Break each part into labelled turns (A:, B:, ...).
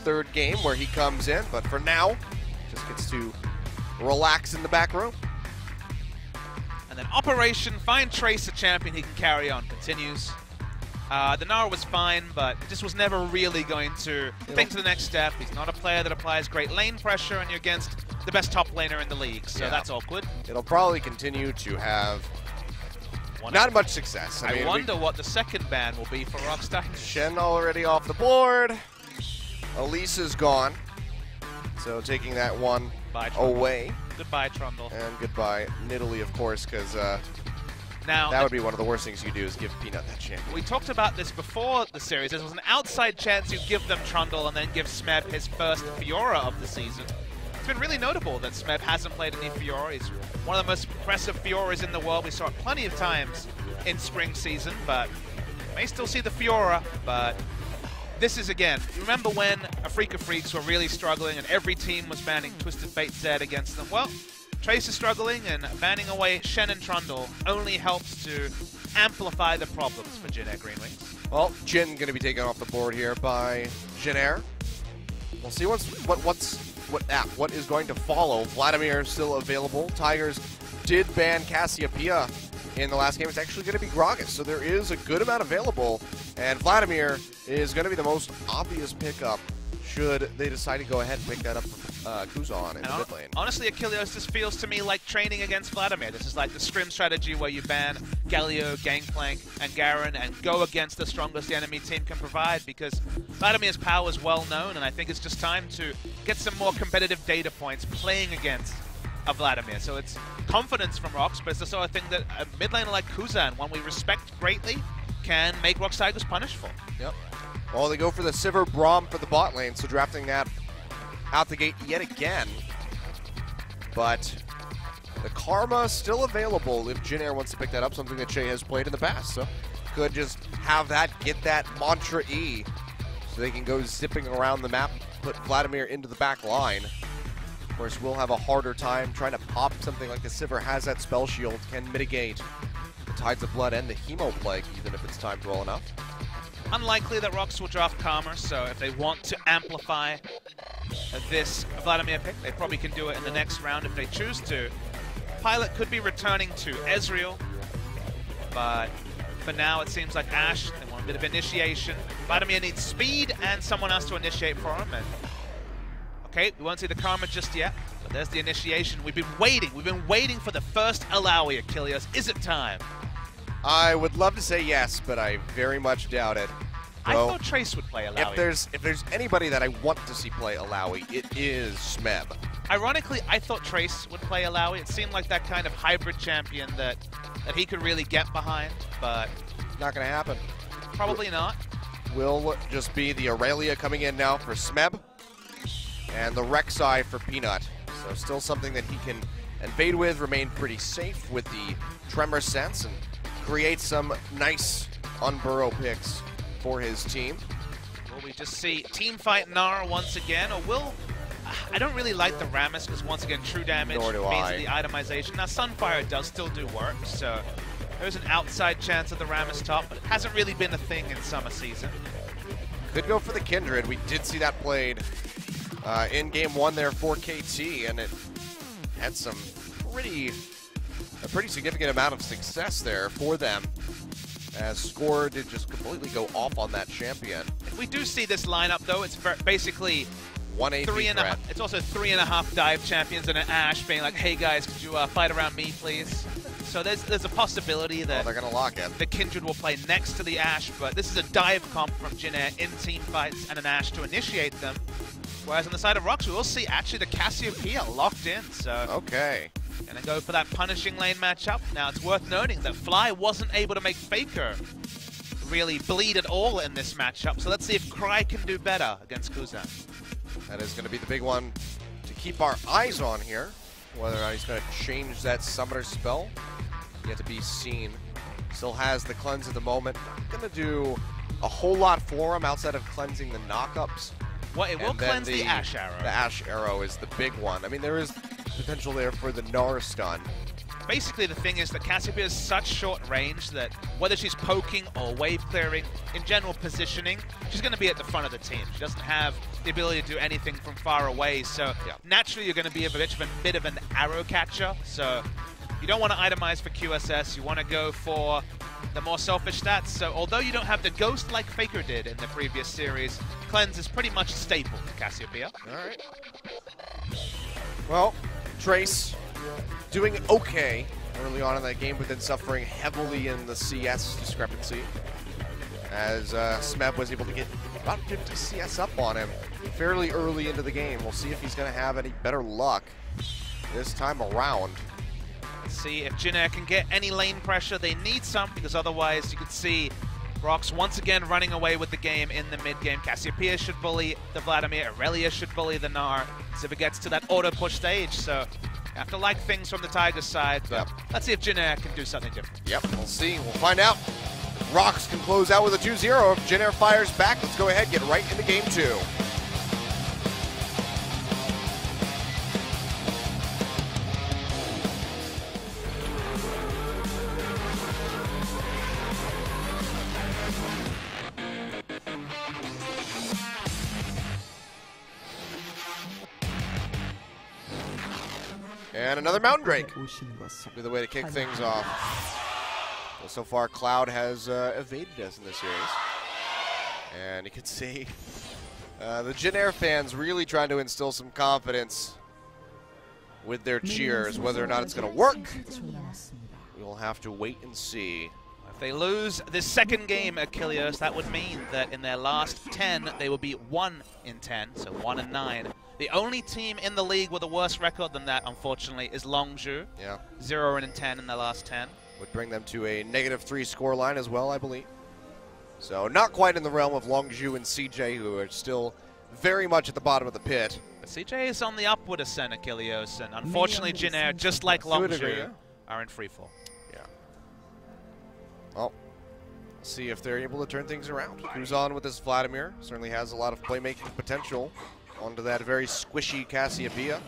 A: third game where he comes in, but for now, just gets to relax in the back row.
B: And then Operation Find Trace, a champion he can carry on, continues. The Nara was fine, but just was never really going to think to the next step. He's not a player that applies great lane pressure, and you're against the best top laner in the league, so that's awkward.
A: It'll probably continue to have not much success.
B: I wonder what the second ban will be for ROX.
A: Shen already off the board. Elise is gone, so taking that one away.
B: Goodbye, Trundle.
A: And goodbye, Nidalee, of course, because
B: now
A: that would be one of the worst things you do is give Peanut that champion.
B: We talked about this before the series. There was an outside chance you give them Trundle and then give Smeb his first Fiora of the season. It's been really notable that Smeb hasn't played any Fiora. He's one of the most impressive Fioras in the world. We saw it plenty of times in spring season, but may still see the Fiora. But this is, again, remember when Afrika Freaks were really struggling and every team was banning Twisted Fate Z against them? Well, Trace is struggling, and banning away Shen and Trundle only helps to amplify the problems for Jin Air Green Wings.
A: Well, Jin going to be taken off the board here by Jin Air. We'll see what is going to follow. Vladimir still available. Tigers did ban Cassiopeia in the last game. It's actually going to be Gragas, so there is a good amount available, and Vladimir is going to be the most obvious pickup should they decide to go ahead and pick that up from Kuzan in the mid lane.
B: Honestly, Achilleos, this feels to me like training against Vladimir. This is like the scrim strategy where you ban Galio, Gangplank, and Garen and go against the strongest the enemy team can provide, because Vladimir's power is well known, and I think it's just time to get some more competitive data points playing against a Vladimir. So it's confidence from ROX, but it's the sort of thing that a mid laner like Kuzan, one we respect greatly, can make ROX Tigers punish for.
A: Yep. Well, they go for the Sivir Braum for the bot lane, so drafting that out the gate yet again. But the Karma still available if Jin Air wants to pick that up, something that Shay has played in the past. So could just have that, get that Mantra E, so they can go zipping around the map, put Vladimir into the back line. Of course, we'll have a harder time trying to pop something like the Sivir has that spell shield, can mitigate the Tides of Blood and the Hemo Plague, even if it's timed well enough.
B: Unlikely that ROX will draft Karma, so if they want to amplify this Vladimir pick, they probably can do it in the next round if they choose to. Pilot could be returning to Ezreal, but for now it seems like Ashe, they want a bit of initiation. Vladimir needs speed and someone else to initiate for him. And okay, we won't see the Karma just yet, but there's the initiation. We've been waiting for the first Alawi, Achilles. Is it time?
A: I would love to say yes, but I very much doubt it.
B: I thought Trace would play Alawi.
A: If there's anybody that I want to see play Alawi, it is Smeb.
B: Ironically, I thought Trace would play Alawi. It seemed like that kind of hybrid champion that he could really get behind, but
A: not going to happen.
B: Probably not.
A: Will just be the Aurelia coming in now for Smeb, and the Rek'Sai for Peanut. So still something that he can invade with, remain pretty safe with the Tremor Sense, and create some nice unburrow picks for his team.
B: Will we just see team fight Nara once again, or will... I don't really like the Rammus because once again true damage means the itemization. Now Sunfire does still do work, so there's an outside chance of the Rammus top, but it hasn't really been a thing in summer season.
A: Could go for the Kindred. We did see that played in game one there for KT, and it had some a pretty significant amount of success there for them, as Score did just completely go off on that champion.
B: If we do see this lineup, though, it's basically
A: 1 AP threat.
B: It's also 3.5 dive champions and an Ashe being like, hey guys, could you fight around me, please? So there's a possibility that
A: they're gonna lock it.
B: The Kindred will play next to the Ashe, but this is a dive comp from Jin Air in team fights and an Ashe to initiate them. Whereas on the side of ROX, we will see actually the Cassiopeia locked in. So
A: okay.
B: Gonna go for that punishing lane matchup. Now it's worth noting that Fly wasn't able to make Faker really bleed at all in this matchup. So let's see if Cry can do better against Kuzan.
A: That is going to be the big one to keep our eyes on here. Whether or not he's going to change that summoner spell, yet to be seen. Still has the cleanse at the moment. Not going to do a whole lot for him outside of cleansing the knockups.
B: Well, it will cleanse the Ashe Arrow.
A: The Ashe Arrow is the big one. I mean, there is potential there for the Gnar stun.
B: basically the thing is that Cassiopeia is such short range that whether she's poking or wave clearing, in general positioning, she's going to be at the front of the team. She doesn't have the ability to do anything from far away, so naturally you're going to be a bit of an arrow catcher. So you don't want to itemize for QSS, you want to go for the more selfish stats. So although you don't have the ghost like Faker did in the previous series, Cleanse is pretty much staple to Cassiopeia.
A: Alright. Well, Trace doing okay early on in that game, but then suffering heavily in the CS discrepancy, as Smeb was able to get about 50 CS up on him fairly early into the game. We'll see if he's going to have any better luck this time around.
B: See if Jin Air can get any lane pressure. They need some, because otherwise you could see ROX once again running away with the game in the mid-game. Cassiopeia should bully the Vladimir, Aurelia should bully the Gnar, so if it gets to that auto-push stage. So you have to like things from the Tigers side, but let's see if Jin Air can do something different.
A: Yep, we'll see. We'll find out. ROX can close out with a 2-0. If Jin Air fires back, let's go ahead and get right into game 2. And another Mountain Drake. Be the way to kick things off. Well, so far, Cloud has evaded us in this series. And you can see the Jin Air fans really trying to instill some confidence with their cheers. Whether or not it's going to work, we'll have to wait and see.
B: If they lose this second game at Kilios, that would mean that in their last 10, they will be 1 in 10, so 1 and 9. The only team in the league with a worse record than that, unfortunately, is Longzhu.
A: Yeah.
B: 0 and 10 in their last 10.
A: Would bring them to a -3 score line as well, I believe. So not quite in the realm of Longzhu and CJ, who are still very much at the bottom of the pit.
B: But CJ is on the upward ascent at Kilios, and unfortunately Jin Air, just like Longzhu, are in freefall.
A: Yeah. Well, see if they're able to turn things around. Kuzan with this Vladimir certainly has a lot of playmaking potential onto that very squishy Cassiopeia.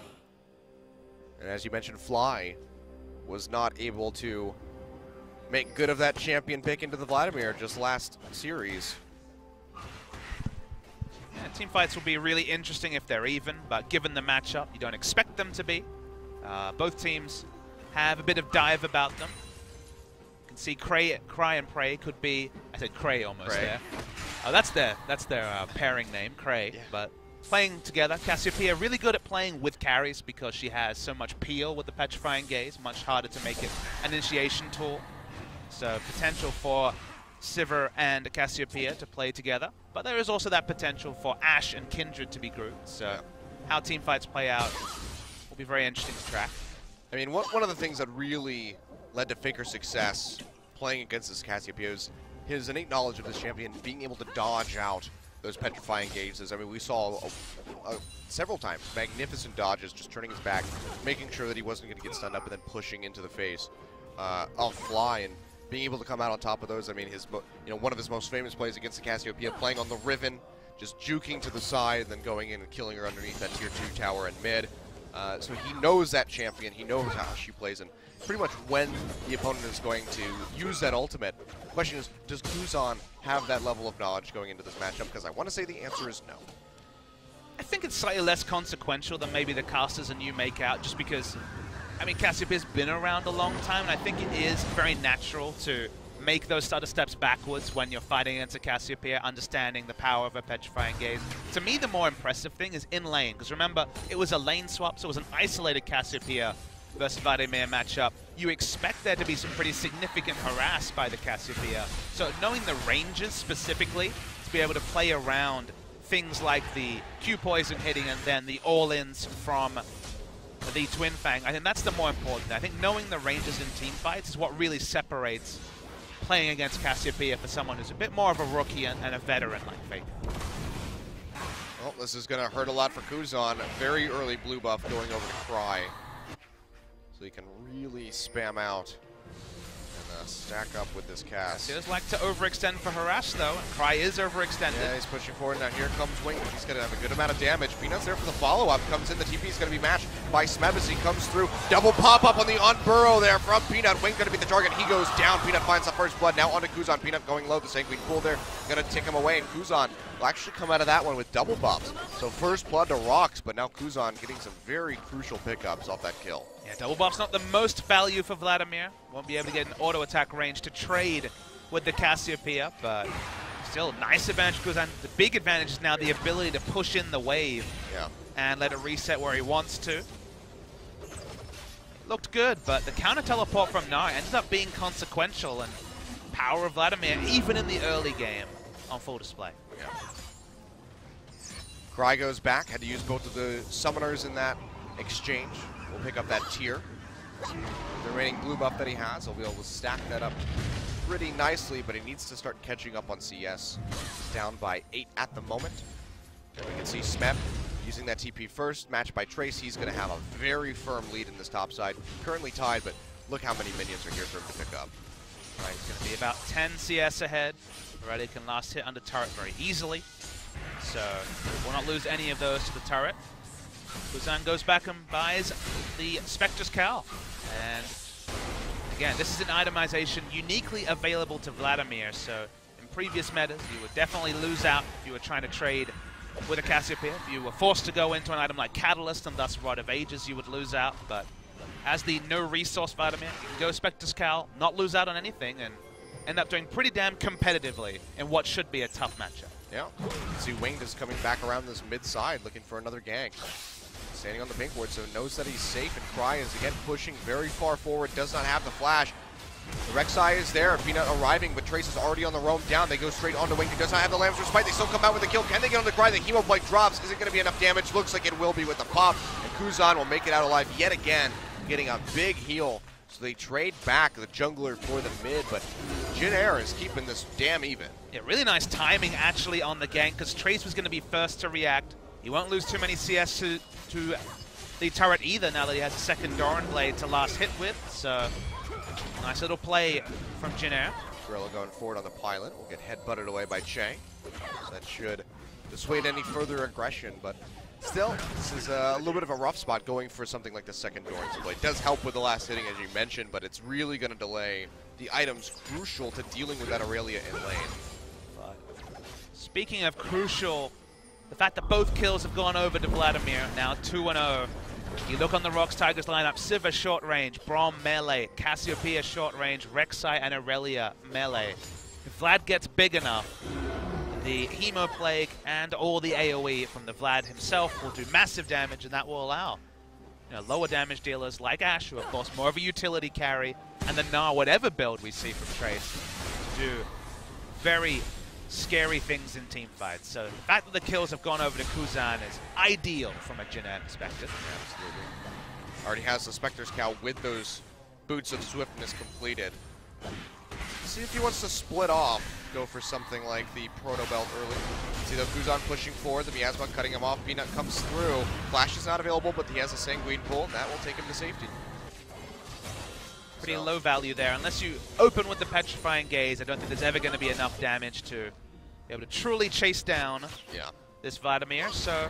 A: And as you mentioned, Fly was not able to make good of that champion pick into the Vladimir just last series.
B: Yeah, team fights will be really interesting if they're even, but given the matchup, you don't expect them to be. Both teams have a bit of dive about them. You can see Cry and Prey could be, I said Cray almost there. Oh, that's their pairing name, Cray, but playing together. Cassiopeia really good at playing with carries because she has so much peel with the Petrifying Gaze, much harder to make it an initiation tool. So potential for Sivir and Cassiopeia to play together, but there is also that potential for Ashe and Kindred to be grouped. So how team fights play out will be very interesting to track.
A: I mean, one of the things that really led to Faker's success playing against this Cassiopeia is his innate knowledge of this champion, being able to dodge out those Petrifying Gazes. I mean, we saw several times magnificent dodges, just turning his back, making sure that he wasn't going to get stunned up, and then pushing into the face of Fly, and being able to come out on top of those. I mean, one of his most famous plays against the Cassiopeia, playing on the Riven, just juking to the side, and then going in and killing her underneath that tier 2 tower in mid. So he knows that champion, he knows how she plays, and pretty much when the opponent is going to use that ultimate. The question is, does Kuzan have that level of knowledge going into this matchup? Because I want to say the answer is no.
B: I think it's slightly less consequential than maybe the casters and you make out, just because, I mean, Cassiopeia's been around a long time, and I think it is very natural to make those stutter steps backwards when you're fighting against a Cassiopeia, understanding the power of a Petrifying Gaze. To me, the more impressive thing is in lane, because remember, it was a lane swap, so it was an isolated Cassiopeia versus Vladimir matchup. You expect there to be some pretty significant harass by the Cassiopeia. So knowing the ranges specifically, to be able to play around things like the Q-Poison hitting and then the all-ins from the Twin Fang, I think that's the more important thing. I think knowing the ranges in team fights is what really separates playing against Cassiopeia for someone who's a bit more of a rookie and a veteran like Faker.
A: Well, this is going to hurt a lot for Kuzan. Very early blue buff going over to Cry. So he can really spam out and stack up with this cast.
B: He does like to overextend for harass, though. Cry is overextended.
A: Yeah, he's pushing forward. Now here comes Wing. He's going to have a good amount of damage. Peanut's there for the follow-up. Comes in. The TP is going to be matched. by Smeb as he comes through. Double pop-up on the unburrow there from Peanut. Wing going to be the target. He goes down. Peanut finds the first blood. Now onto Kuzan. Peanut going low. The Sanguine Pool there. Going to tick him away. And Kuzan will actually come out of that one with double buffs. So first blood to ROX, but now Kuzan getting some very crucial pickups off that kill.
B: Yeah, double buff's not the most value for Vladimir. Won't be able to get an auto attack range to trade with the Cassiopeia, but still nice advantage for Kuzan. The big advantage is now the ability to push in the wave and let it reset where he wants to. Looked good, but the counter teleport from Gnar ended up being consequential, and power of Vladimir, even in the early game, on full display.
A: Yeah. Cry goes back, had to use both of the summoners in that exchange. We'll pick up that tier. The remaining blue buff that he has, he'll be able to stack that up pretty nicely, but he needs to start catching up on CS. He's down by 8 at the moment. And we can see Smeb using that TP first, matched by Trace. He's going to have a very firm lead in this top side. Currently tied, but look how many minions are here for him to pick up.
B: Right, he's going to be about 10 CS ahead. Already can last hit under turret very easily. So will not lose any of those to the turret. Kuzan goes back and buys the Spectre's Cowl. And again, this is an itemization uniquely available to Vladimir. So in previous metas, you would definitely lose out if you were trying to trade with a Cassiopeia. If you were forced to go into an item like Catalyst and thus Rod of Ages, you would lose out. But as the no resource Vladimir, you can go Spectre's Cowl, not lose out on anything, and end up doing pretty damn competitively in what should be a tough matchup.
A: Yeah, see Wing just coming back around this mid side looking for another gank. Standing on the pink ward, so knows that he's safe, and Cry is again pushing very far forward, does not have the flash. The Rek'Sai is there, Peanut arriving, but Trace is already on the roam down. They go straight onto Wing, he does not have the Lamb's Respite. They still come out with the kill. Can they get on the Cry? The Hemo Blade drops. Is it going to be enough damage? Looks like it will be with the pop, and Kuzan will make it out alive yet again, getting a big heal. So they trade back the jungler for the mid, but Jin Air is keeping this damn even.
B: Yeah, really nice timing actually on the gank, because Trace was going to be first to react. He won't lose too many CS to the turret either, now that he has a second Doran Blade to last hit with. So nice little play from Jin Air.
A: Gorilla going forward on the pilot will get headbutted away by Che. So that should dissuade any further aggression, but still, this is a little bit of a rough spot going for something like the second Doran's Blade. It does help with the last hitting, as you mentioned, but it's really going to delay the items crucial to dealing with that Aurelia in lane.
B: But speaking of crucial, the fact that both kills have gone over to Vladimir, now 2-0. You look on the ROX Tigers lineup, Sivir short range, Braum melee, Cassiopeia short range, Rek'Sai and Aurelia melee. If Vlad gets big enough, the Hemo Plague and all the AoE from the Vlad himself will do massive damage, and that will allow lower damage dealers like Ashe, who of course more of a utility carry, and the Gnar, whatever build we see from Trace, to do very scary things in team fights. So the fact that the kills have gone over to Kuzan is ideal from a Jin Air perspective.
A: Absolutely. Already has the Spectre's Cowl with those Boots of Swiftness completed. See if he wants to split off, go for something like the Proto Belt early. See though Kuzan pushing forward, the Miasma cutting him off, Peanut comes through. Flash is not available, but he has a Sanguine Pull, and that will take him to safety.
B: Pretty low value there. Unless you open with the Petrifying Gaze, I don't think there's ever going to be enough damage to be able to truly chase down this Vladimir. So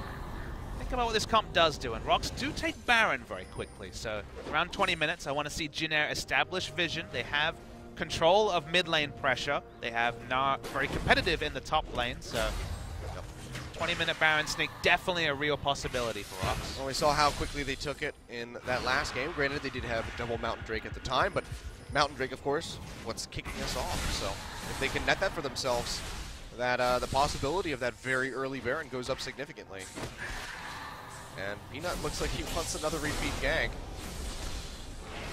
B: think about what this comp does do, and ROX do take Baron very quickly. So around 20 minutes, I want to see Jin Air establish vision. They have control of mid lane pressure. They have Gnar very competitive in the top lane, so 20-minute Baron sneak, definitely a real possibility for ROX.
A: Well, we saw how quickly they took it in that last game. Granted, they did have double Mountain Drake at the time, but Mountain Drake, of course, what's kicking us off. So if they can net that for themselves, that the possibility of that very early Baron goes up significantly. And Peanut looks like he wants another repeat gank.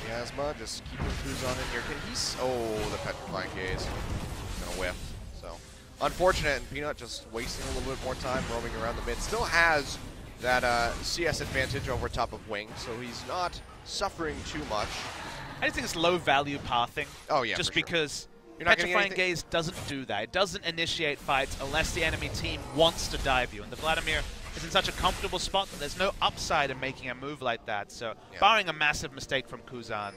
A: Miasma just keeping Kuzan in here. Can he? Oh, the Petrifying Gaze. Gonna whiff. So unfortunate, and Peanut just wasting a little bit more time roaming around the mid. Still has that CS advantage over top of Wing, so he's not suffering too much.
B: I just think it's low value pathing.
A: Oh yeah,
B: just
A: for sure.
B: Because
A: You're not
B: Petrifying Gaze doesn't do that. It doesn't initiate fights unless the enemy team wants to dive you. And the Vladimir is in such a comfortable spot that there's no upside in making a move like that. So barring a massive mistake from Kuzan,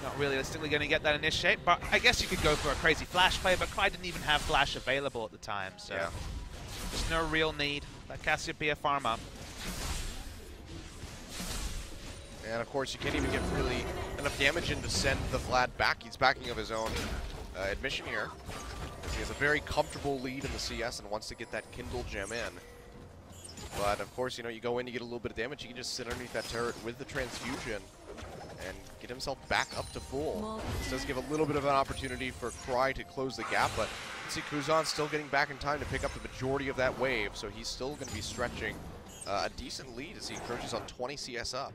B: not realistically going to get that initiate. But I guess you could go for a crazy flash play, but Cry didn't even have flash available at the time. So there's no real need. That Cassiopeia farm up.
A: And of course, you can't even get really enough damage in to send the Vlad back. He's backing of his own admission here. He has a very comfortable lead in the CS and wants to get that Kindle gem in. But of course, you know, you go in, you get a little bit of damage, you can just sit underneath that turret with the transfusion and get himself back up to full. This does give a little bit of an opportunity for Cry to close the gap, but you see Kuzan still getting back in time to pick up the majority of that wave, so he's still going to be stretching a decent lead as he encroaches on 20 CS up.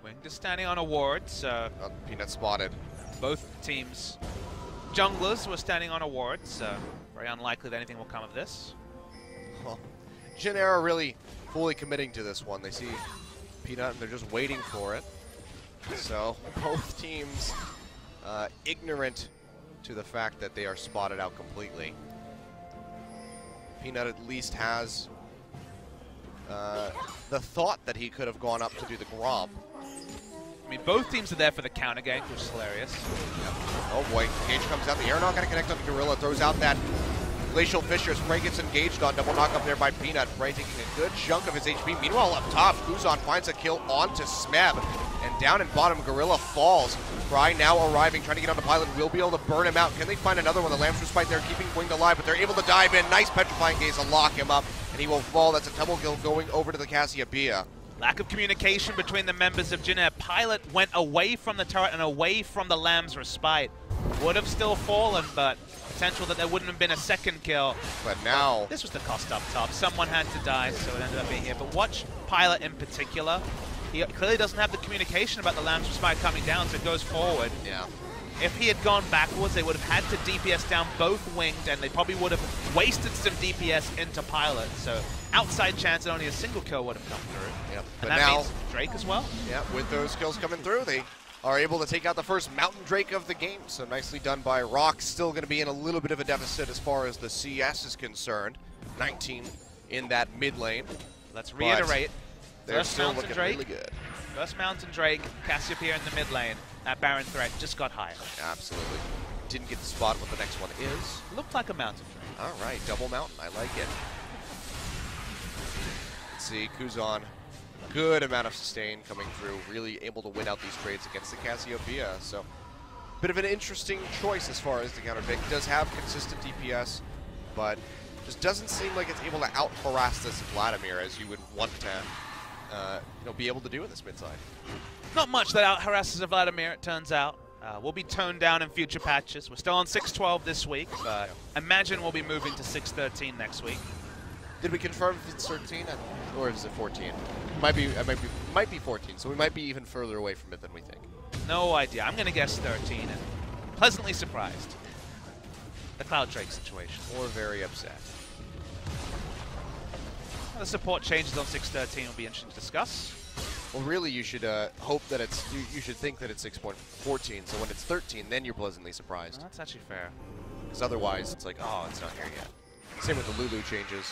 B: Wing just standing on a ward, so
A: Peanut spotted.
B: both teams' junglers were standing on a ward, so very unlikely that anything will come of this.
A: Well, Genera really fully committing to this one. They see Peanut and they're just waiting for it. So both teams ignorant to the fact that they are spotted out completely. Peanut at least has the thought that he could have gone up to do the Gromp.
B: I mean, both teams are there for the counter gank, which is hilarious.
A: Yep. Oh boy, Gage comes out. The air knock going to connect on the Gorilla, throws out that Glacial Fissure. Frey gets engaged on, double knock up there by Peanut. Frey taking a good chunk of his HP. Meanwhile, up top, Kuzan finds a kill onto Smeb. And down in bottom, Gorilla falls. Cry now arriving, trying to get on the pilot. Will be able to burn him out. Can they find another one? The Lamb's Respite there, keeping Winged alive, but they're able to dive in. Nice Petrifying Gaze to lock him up, and he will fall. That's a double kill going over to the Cassiopeia.
B: Lack of communication between the members of Jin Air. Pilot went away from the turret and away from the Lamb's Respite. Would have still fallen, but potential that there wouldn't have been a second kill.
A: But now...
B: This was the cost up top. Someone had to die, so it ended up being here. But watch Pilot in particular. He clearly doesn't have the communication about the Lamb's Respite coming down, so it goes forward.
A: Yeah.
B: If he had gone backwards, they would have had to DPS down both Winged, and they probably would have wasted some DPS into Pilot. So outside chance that only a single kill would have come through.
A: Yep.
B: And
A: But
B: that
A: now,
B: means Drake as well.
A: yeah, with those kills coming through, they are able to take out the first Mountain Drake of the game. So nicely done by ROX. Still going to be in a little bit of a deficit as far as the CS is concerned. 19 in that mid lane.
B: Let's reiterate.
A: They're still looking really good.
B: First Mountain Drake, Cassiopeia in the mid lane. That Baron threat just got higher.
A: Absolutely. Didn't get the spot what the next one is.
B: Looked like a Mountain Drake.
A: All right, double Mountain. I like it. Let's see, Kuzan. Good amount of sustain coming through. Really able to win out these trades against the Cassiopeia. So, bit of an interesting choice as far as the counter pick. Does have consistent DPS, but just doesn't seem like it's able to out-harass this Vladimir as you would want to be able to do in this mid side.
B: Not much that out harasses a Vladimir, it turns out. We'll be toned down in future patches. We're still on 6.12 this week, but imagine we'll be moving to 6.13 next week.
A: Did we confirm if it's 13 or is it 14? Might be 14, so we might be even further away from it than we think.
B: No idea. I'm going to guess 13 and pleasantly surprised. The Cloud Drake situation.
A: Or very upset.
B: The support changes on 6.13 will be interesting to discuss.
A: Well, really, you should hope that it's. You should think that it's 6.14. So when it's 13, then you're pleasantly surprised.
B: Oh, that's actually fair.
A: Because otherwise, it's like, oh, it's not here yet. Same with the Lulu changes.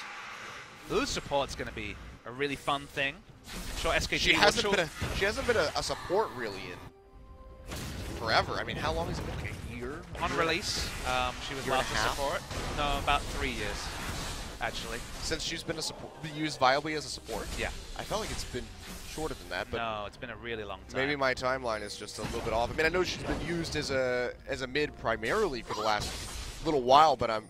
B: Lulu's support's going to be a really fun thing. I'm sure SKG.
A: She hasn't been a support really in forever. I mean, how long has it been? Like a year?
B: On release, she was
A: Year and
B: last
A: a
B: a
A: half?
B: support. No, about 3 years, actually.
A: Since she's been used viably as a support?
B: Yeah.
A: I felt like it's been shorter than that, but
B: No, it's been a really long time.
A: maybe my timeline is just a little bit off. I mean, I know she's been used as a mid primarily for the last little while, but I'm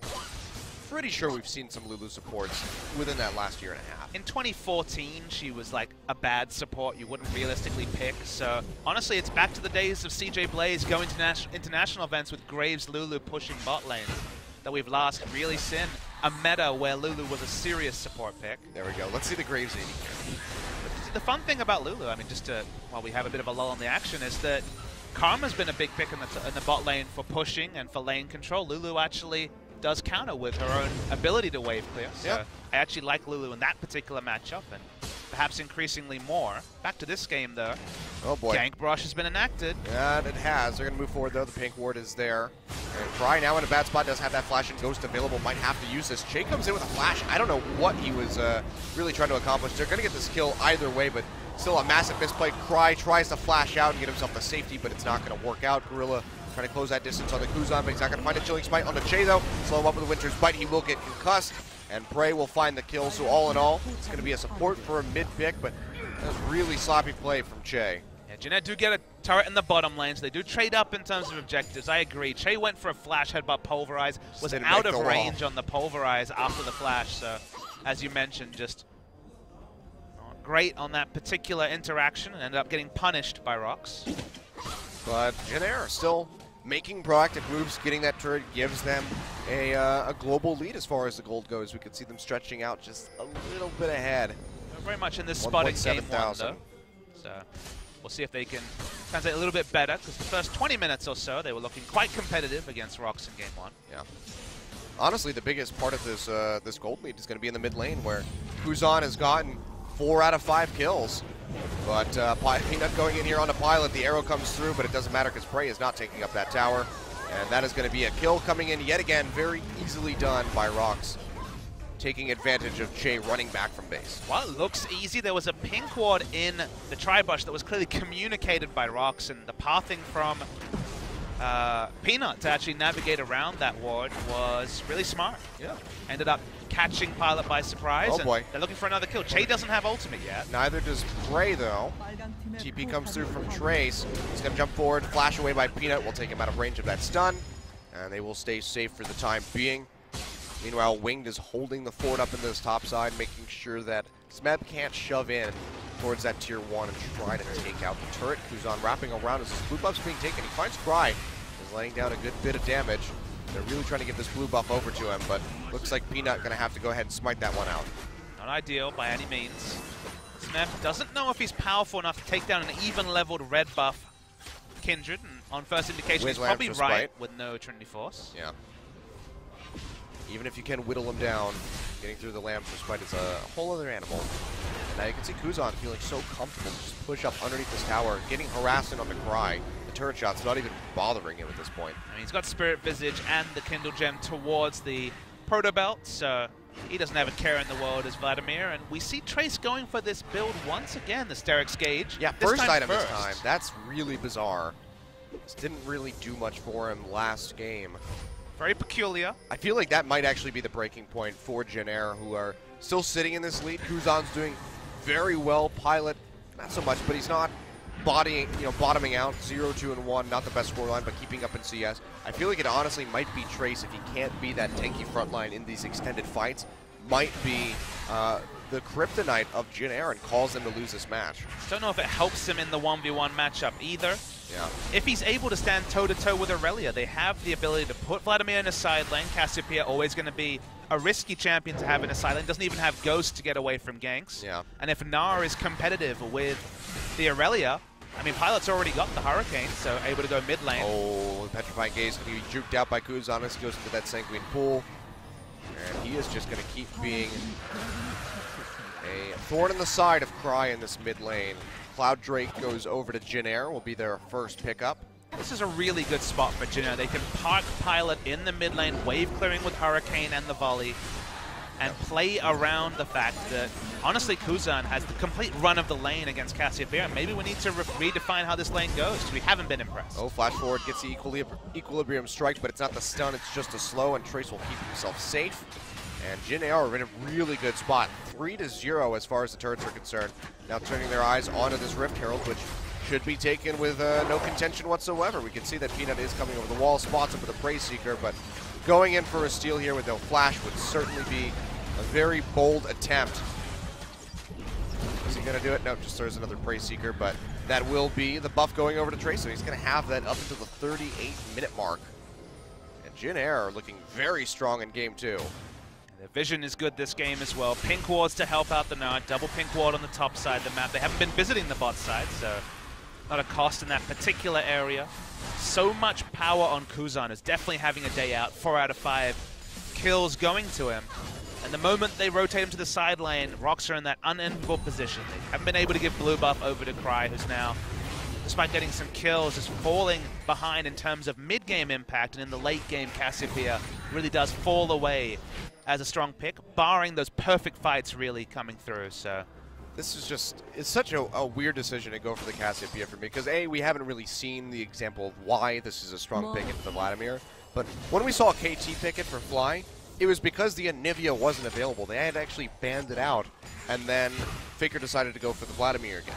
A: pretty sure we've seen some Lulu supports within that last year and a half.
B: In 2014, she was like a bad support you wouldn't realistically pick. So honestly, it's back to the days of CJ Blaze going to international events with Graves Lulu pushing bot lane that we've last really seen a meta where Lulu was a serious support pick.
A: There we go. Let's see the Graves AD here.
B: The fun thing about Lulu, I mean, while we have a bit of a lull in the action, is that Karma's been a big pick in the bot lane for pushing and for lane control. Lulu actually does counter with her own ability to wave clear. So
A: yep.
B: I actually like Lulu in that particular matchup, and perhaps increasingly more. Back to this game, though.
A: Oh boy.
B: Gank Brush has been enacted.
A: Yeah, it has. They're going to move forward, though. The pink ward is there. And Cry now in a bad spot, does have that flash and Ghost available. Might have to use this. Che comes in with a flash. I don't know what he was really trying to accomplish. They're going to get this kill either way, but still a massive misplay. Cry tries to flash out and get himself the safety, but it's not going to work out. Gorilla trying to close that distance on the Kuzan, but he's not going to find a Chilling Smite on the Che, though. Slow him up with the Winter's Bite. He will get concussed, and Prey will find the kill. So all in all, it's going to be a support for a mid pick, but that was really sloppy play from Che.
B: Yeah, Jeanette do get a turret in the bottom lane, so they do trade up in terms of objectives. I agree. Che went for a flash headbutt pulverize, was out of range on the pulverize after the flash. So, as you mentioned, just not great on that particular interaction and ended up getting punished by ROX.
A: But Jenair still making proactive moves, getting that turret gives them a global lead as far as the gold goes. We could see them stretching out just a little bit ahead.
B: They're very much in this spot in game 1, though. So we'll see if they can translate a little bit better, because the first 20 minutes or so, they were looking quite competitive against ROX in game 1.
A: Yeah. Honestly, the biggest part of this this gold lead is going to be in the mid lane, where Kuzan has gotten 4 out of 5 kills. But Peanut going in here on a pilot, the arrow comes through, but it doesn't matter because Prey is not taking up that tower. And that is going to be a kill coming in yet again, very easily done by ROX, taking advantage of Che running back from base.
B: Well, it looks easy. There was a pink ward in the tri-bush that was clearly communicated by ROX, and the pathing from Peanut to actually navigate around that ward was really smart.
A: Yeah.
B: Ended up catching Pilot by surprise.
A: Oh boy.
B: They're looking for another kill. Che doesn't have ultimate yet.
A: Neither does Prey, though. TP comes through from Trace. He's going to jump forward, flash away by Peanut. Will take him out of range of that stun. And they will stay safe for the time being. Meanwhile, Winged is holding the fort up in this top side, making sure that Smeb can't shove in towards that tier 1 and try to take out the turret. Kuzan wrapping around as this blue buff's being taken. He finds Cry, is laying down a good bit of damage. They're really trying to get this blue buff over to him, but looks like Peanut going to have to go ahead and smite that one out.
B: Not ideal by any means. Smeb doesn't know if he's powerful enough to take down an even-leveled red buff Kindred, and on first indication he's probably right with no Trinity Force.
A: Yeah. Even if you can whittle him down, getting through the Lamb for Spite is a whole other animal. Now you can see Kuzan feeling so comfortable to just push up underneath this tower, getting harassed in on the Cry. The turret shot's not even bothering him at this point.
B: I mean, he's got Spirit Visage and the Kindle Gem towards the Proto Belt, so he doesn't have a care in the world as Vladimir. And we see Trace going for this build once again, the Sterix Gauge.
A: Yeah, first item this time. That's really bizarre. This didn't really do much for him last game.
B: Very peculiar.
A: I feel like that might actually be the breaking point for Jenair, who are still sitting in this lead. Kuzan's doing very well. Pilot, not so much, but he's not bottoming out. 0, 2, and 1, not the best scoreline, but keeping up in CS. I feel like it honestly might be Trace, if he can't be that tanky frontline in these extended fights, might be the kryptonite of Jenair and cause them to lose this match.
B: Don't know if it helps him in the 1v1 matchup either.
A: Yeah.
B: If he's able to stand toe-to-toe with Aurelia, they have the ability to put Vladimir in a side lane. Cassiopeia always going to be a risky champion to have in a side lane. Doesn't even have Ghost to get away from ganks.
A: Yeah.
B: And if Gnar is competitive with the Aurelia, I mean, Pilot's already got the Hurricane, so able to go mid lane.
A: Oh, the Petrifying Gaze can be juked out by Kuzan as he goes into that Sanguine Pool. And he is just going to keep being a thorn in the side of Cry in this mid lane. Cloud Drake goes over to Jenair, will be their first pickup.
B: This is a really good spot for Jenair. They can park Pilot in the mid lane, wave clearing with Hurricane and the volley, and play around the fact that, honestly, Kuzan has the complete run of the lane against Cassiopeia. Maybe we need to redefine how this lane goes, because we haven't been impressed.
A: Oh, flash forward gets the equilibrium strike, but it's not the stun, it's just a slow, and Trace will keep himself safe. And Jenair are in a really good spot. 3-0 as far as the turrets are concerned. Now turning their eyes onto this Rift Herald, which should be taken with no contention whatsoever. We can see that Peanut is coming over the wall, spots him with a Prey Seeker, but going in for a steal here with no flash would certainly be a very bold attempt. Is he going to do it? No, just throws another Prey Seeker, but that will be the buff going over to Trace, so he's going to have that up until the 38-minute mark. And Jenair are looking very strong in game 2.
B: Their vision is good this game as well. Pink wards to help out the Nard. Double pink ward on the top side of the map. They haven't been visiting the bot side, so not a cost in that particular area. So much power on Kuzan is definitely having a day out. 4 out of 5 kills going to him. And the moment they rotate him to the side lane, ROX are in that unenviable position. They haven't been able to give blue buff over to Cry, who's now, despite getting some kills, is falling behind in terms of mid-game impact. And in the late game, Cassiopeia really does fall away as a strong pick, barring those perfect fights really coming through. So
A: this is just, it's such a weird decision to go for the Cassiopeia for me, because A, we haven't really seen the example of why this is a strong pick into the Vladimir, but when we saw KT pick it for Fly, it was because the Anivia wasn't available. They had actually banned it out, and then Faker decided to go for the Vladimir again.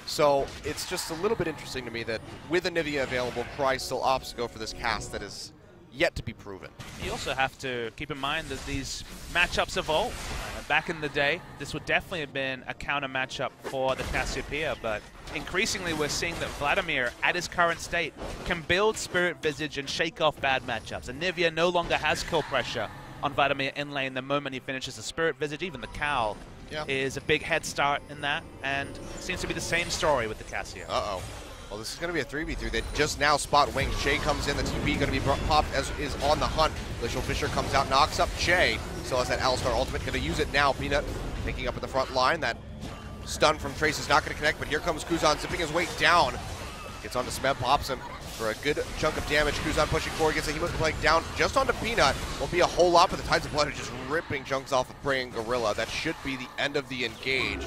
A: So it's just a little bit interesting to me that with Anivia available, Cry still opts to go for this cast that is yet to be proven.
B: You also have to keep in mind that these matchups evolve. Back in the day, this would definitely have been a counter matchup for the Cassiopeia, but increasingly we're seeing that Vladimir, at his current state, can build Spirit Visage and shake off bad matchups. Anivia no longer has kill pressure on Vladimir in lane the moment he finishes the Spirit Visage. Even the Cowl is a big head start in that, and seems to be the same story with the Cassio.
A: Uh-oh. Well, this is going to be a 3v3. They just now spot Wing. Shay comes in. The TP going to be popped as is on the hunt. Glacial Fisher comes out, knocks up Shay. Still has that Alistar ultimate. Going to use it now. Peanut picking up at the front line. That stun from Trace is not going to connect, but here comes Kuzan zipping his way down. Gets onto Smeb, pops him for a good chunk of damage. Kuzan pushing forward, gets a Hemoplague down just onto Peanut. Won't be a whole lot, but the Tides of Blood are just ripping chunks off of Prey and Gorilla. That should be the end of the engage.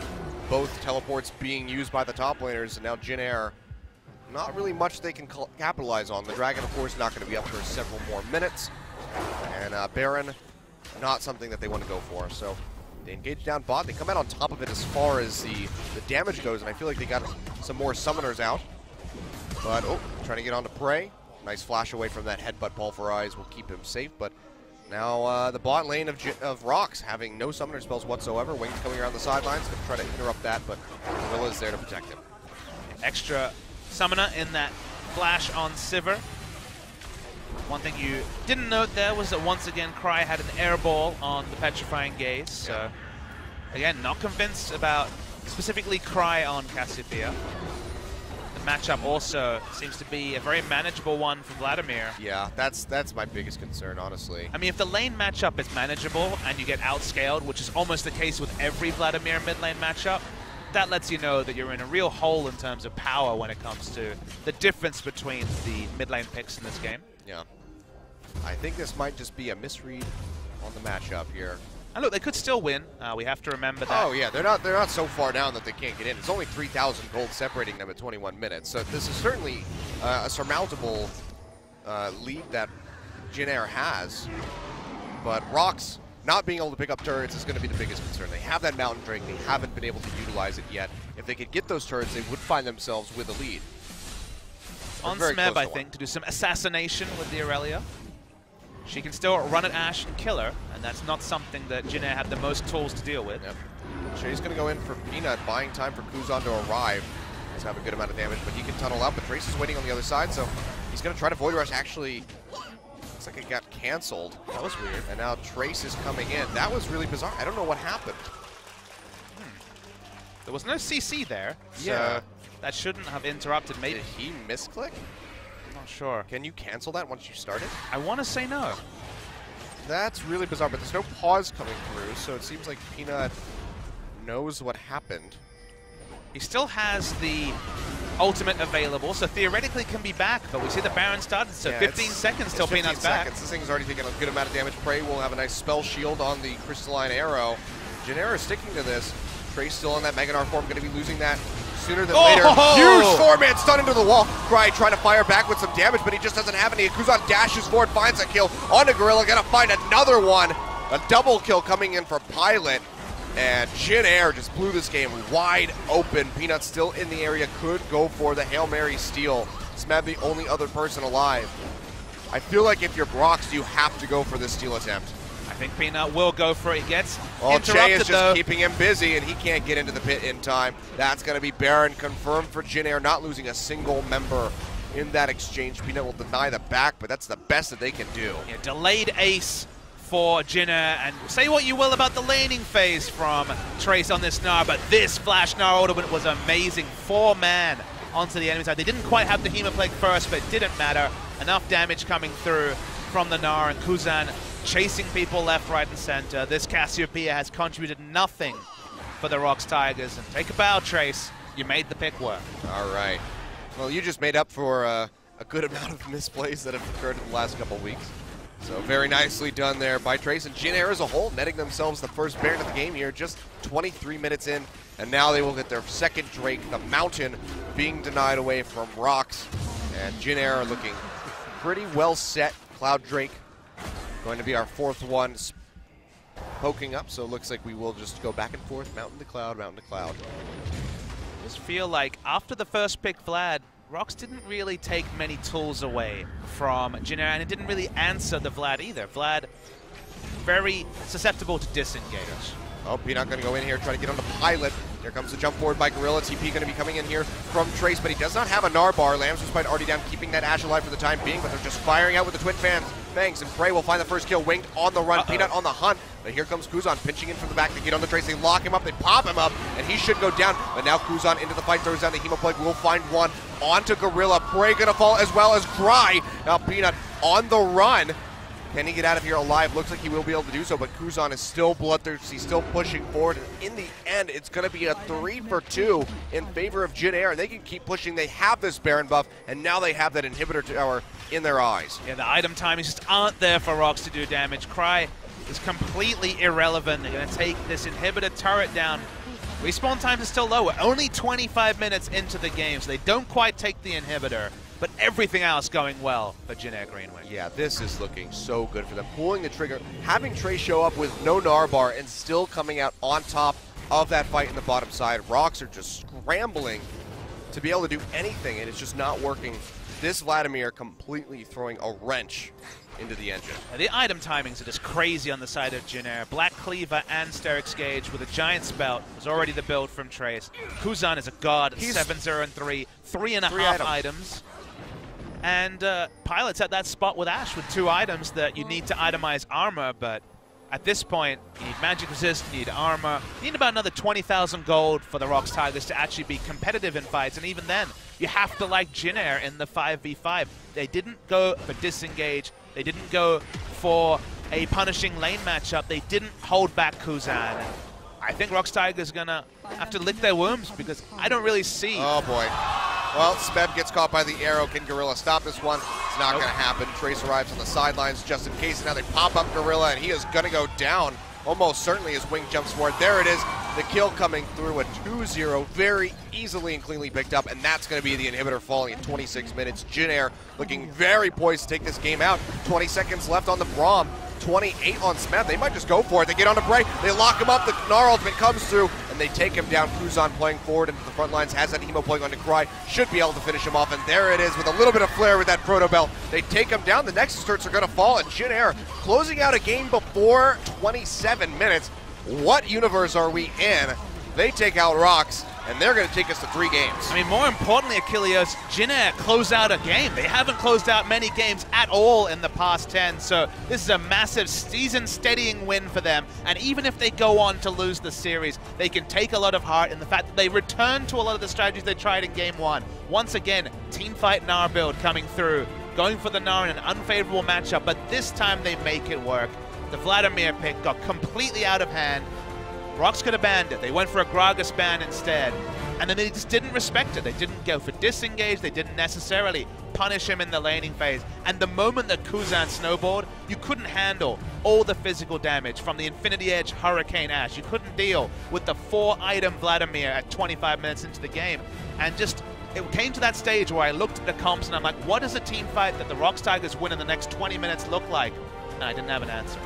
A: Both teleports being used by the top laners, and now Jin Air. Not really much they can capitalize on. The Dragon, of course, not going to be up for several more minutes. And Baron, not something that they want to go for. So they engage down bot. They come out on top of it as far as the damage goes, and I feel like they got some more summoners out. But, oh, trying to get onto Prey. Nice flash away from that headbutt. Pulverize will keep him safe, but now the bot lane of ROX having no summoner spells whatsoever. Wings coming around the sidelines, going to try to interrupt that, but Gorilla is there to protect him.
B: Extra summoner in that flash on Sivir. One thing you didn't note there was that once again Cry had an air ball on the Petrifying Gaze. So again, not convinced about specifically Cry on Cassiopeia. The matchup also seems to be a very manageable one for Vladimir.
A: Yeah, that's my biggest concern, honestly.
B: I mean, if the lane matchup is manageable and you get outscaled, which is almost the case with every Vladimir mid lane matchup, that lets you know that you're in a real hole in terms of power when it comes to the difference between the mid lane picks in this game.
A: Yeah. I think this might just be a misread on the matchup here.
B: And look, they could still win. We have to remember that.
A: Oh yeah, they're not so far down that they can't get in. It's only 3,000 gold separating them at 21 minutes. So this is certainly a surmountable lead that Jin Air has. But ROX not being able to pick up turrets is going to be the biggest concern. They have that Mountain Drake. They haven't been able to utilize it yet. If they could get those turrets, they would find themselves with a lead.
B: On Smeb, I think, to do some assassination with the Aurelia. She can still run at Ashe and kill her, and that's not something that Jin Air had the most tools to deal with.
A: Yep. Shay's going to go in for Peanut, buying time for Kuzan to arrive. He's have a good amount of damage, but he can tunnel out, but Trace is waiting on the other side, so he's going to try to Void Rush. Actually, looks like it got canceled. That was weird. And now Trace is coming in. That was really bizarre. I don't know what happened.
B: There was no CC there,
A: yeah.
B: So that shouldn't have interrupted. Maybe
A: Did he misclick?
B: I'm not sure.
A: Can you cancel that once you start it?
B: I want to say no.
A: That's really bizarre, but there's no pause coming through, so it seems like Peanut knows what happened.
B: He still has the ultimate available, so theoretically can be back, but we see the Baron started, so yeah, 15 seconds till Peanut's back.
A: This thing's already taken a good amount of damage. Prey will have a nice spell shield on the Crystalline Arrow. Jin Air is sticking to this. Trace still on that Meganar form, going to be losing that sooner than later. Huge 4-man stun into the wall. Cry trying to fire back with some damage, but he just doesn't have any. Kuzan dashes forward, finds a kill onto Gorilla, gonna find another one. A double kill coming in for Pilot. And Jin Air just blew this game wide open. Peanut still in the area, could go for the Hail Mary steal. Smeb the only other person alive. I feel like if you're ROX, you have to go for this steal attempt.
B: I think Peanut will go for it. He gets interrupted,
A: Jay is just keeping him busy, and he can't get into the pit in time. That's going to be Baron confirmed for Jin Air, not losing a single member in that exchange. Peanut will deny the back, but that's the best that they can do.
B: Yeah, delayed ace for Jin Air, and say what you will about the laning phase from Trace on this Gnar, but this flash Gnar ultimate was amazing. 4-man onto the enemy side. They didn't quite have the Hemoplague first, but it didn't matter. Enough damage coming through from the Gnar, and Kuzan chasing people left, right, and center. This Cassiopeia has contributed nothing for the ROX Tigers. And take a bow, Trace. You made the pick work.
A: All right. Well, you just made up for a good amount of misplays that have occurred in the last couple of weeks. So very nicely done there by Trace. And Jin Air as a whole netting themselves the first Baron of the game here, just 23 minutes in. And now they will get their second Drake, the Mountain, being denied away from ROX. And Jin Air are looking pretty well set. Cloud Drake going to be our fourth one poking up, so it looks like we will just go back and forth, mountain to cloud, mountain to cloud.
B: I just feel like after the first pick, Vlad, ROX didn't really take many tools away from Jin Air, and it didn't really answer the Vlad either. Vlad, very susceptible to disengage.
A: Oh, Peanut going to go in here, try to get on the pilot. Here comes the jump forward by Gorilla. TP going to be coming in here from Trace, but he does not have a Gnar bar. Lambs despite already down, keeping that Ash alive for the time being, but they're just firing out with the twin fangs, and Prey will find the first kill. Winged on the run, Peanut on the hunt, but here comes Kuzan pinching in from the back to get on the Trace. They lock him up, they pop him up, and he should go down, but now Kuzan into the fight, throws down the Hemoplague, will find one onto Gorilla. Prey going to fall as well as Cry. Now Peanut on the run. Can he get out of here alive? Looks like he will be able to do so, but Kuzan is still bloodthirsty, still pushing forward. And in the end, it's going to be a 3 for 2 in favor of Jin Air, and they can keep pushing. They have this Baron buff, and now they have that inhibitor tower in their eyes.
B: Yeah, the item timings just aren't there for ROX to do damage. Cry is completely irrelevant. They're going to take this inhibitor turret down. Respawn times is still low. We're only 25 minutes into the game, so they don't quite take the inhibitor. But everything else going well for Jin Air Greenway.
A: Yeah, this is looking so good for them. Pulling the trigger, having Trey show up with no Gnar bar and still coming out on top of that fight in the bottom side. ROX are just scrambling to be able to do anything, and it's just not working. This Vladimir completely throwing a wrench into the engine.
B: Now, the item timings are just crazy on the side of Jin Air. Black Cleaver and Sterix Gauge with a giant spout was already the build from Trace. Kuzan is a god, 7-0 and 3, 3.5 items. And Pilot's at that spot with Ash with 2 items that you need to itemize armor, but at this point, you need magic resist, you need armor, you need about another 20,000 gold for the ROX Tigers to actually be competitive in fights, and even then, you have to like Jin Air in the 5v5. They didn't go for disengage, they didn't go for a punishing lane matchup, they didn't hold back Kuzan. I think ROX Tigers are gonna have to lick their wounds because I don't really see.
A: Oh boy. Well, Smeb gets caught by the arrow. Can Gorilla stop this one? It's not going to happen. Trace arrives on the sidelines just in case. Now they pop up Gorilla, and he is going to go down almost certainly as Wing jumps forward. There it is. The kill coming through a 2-0. Very easily and cleanly picked up, and that's going to be the inhibitor falling at 26 minutes. Jin Air looking very poised to take this game out. 20 seconds left on the Braum. 28 on Smeb. They might just go for it. They get on to Bray. They lock him up. The Gnar ultimate comes through, and they take him down. Kuzan playing forward into the front lines. Has that Hemo playing on to Cry. Should be able to finish him off, and there it is with a little bit of flair with that Proto Bell. They take him down. The Nexus turrets are going to fall, and Jin Air closing out a game before 27 minutes. What universe are we in? They take out ROX, and they're going to take us to 3 games.
B: I mean, more importantly, Achilleos, Jin Air close out a game. They haven't closed out many games at all in the past 10, so this is a massive season-steadying win for them. And even if they go on to lose the series, they can take a lot of heart in the fact that they return to a lot of the strategies they tried in Game 1. Once again, teamfight Gnar build coming through, going for the Gnar in an unfavorable matchup, but this time they make it work. The Vladimir pick got completely out of hand. ROX could have banned it. They went for a Gragas ban instead. And then they just didn't respect it. They didn't go for disengage. They didn't necessarily punish him in the laning phase. And the moment that Kuzan snowballed, you couldn't handle all the physical damage from the Infinity Edge Hurricane Ash. You couldn't deal with the 4-item Vladimir at 25 minutes into the game. And just, it came to that stage where I looked at the comps and I'm like, what does a team fight that the ROX Tigers win in the next 20 minutes look like? And I didn't have an answer.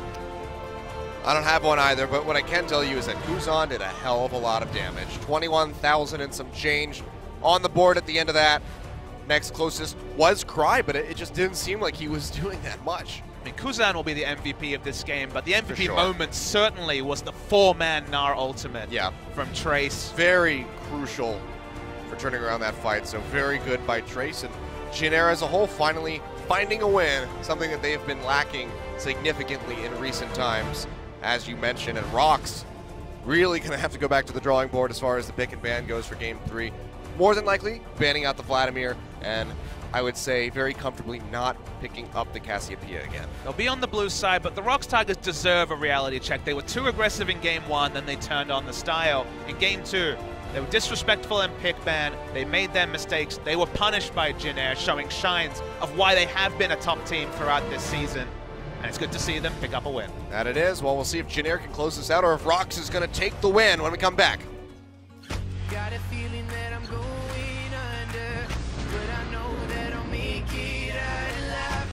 A: I don't have one either, but what I can tell you is that Kuzan did a hell of a lot of damage. 21,000 and some change on the board at the end of that. Next closest was Cry, but it just didn't seem like he was doing that much.
B: I mean, Kuzan will be the MVP of this game, but the MVP moment certainly was the 4-man Gnar ultimate from Trace.
A: Very crucial for turning around that fight, so very good by Trace. And Jin Air as a whole finally finding a win, something that they have been lacking significantly in recent times, as you mentioned. And ROX really going to have to go back to the drawing board as far as the pick and ban goes for Game 3. More than likely, banning out the Vladimir, and I would say very comfortably not picking up the Cassiopeia again.
B: They'll be on the blue side, but the ROX Tigers deserve a reality check. They were too aggressive in Game 1, then they turned on the style. In Game 2, they were disrespectful in pick ban. They made their mistakes. They were punished by Jin Air, showing signs of why they have been a top team throughout this season. And it's good to see them pick up a win.
A: That it is. Well, we'll see if Jin Air can close this out or if ROX is going to take the win when we come back.
C: Got a feeling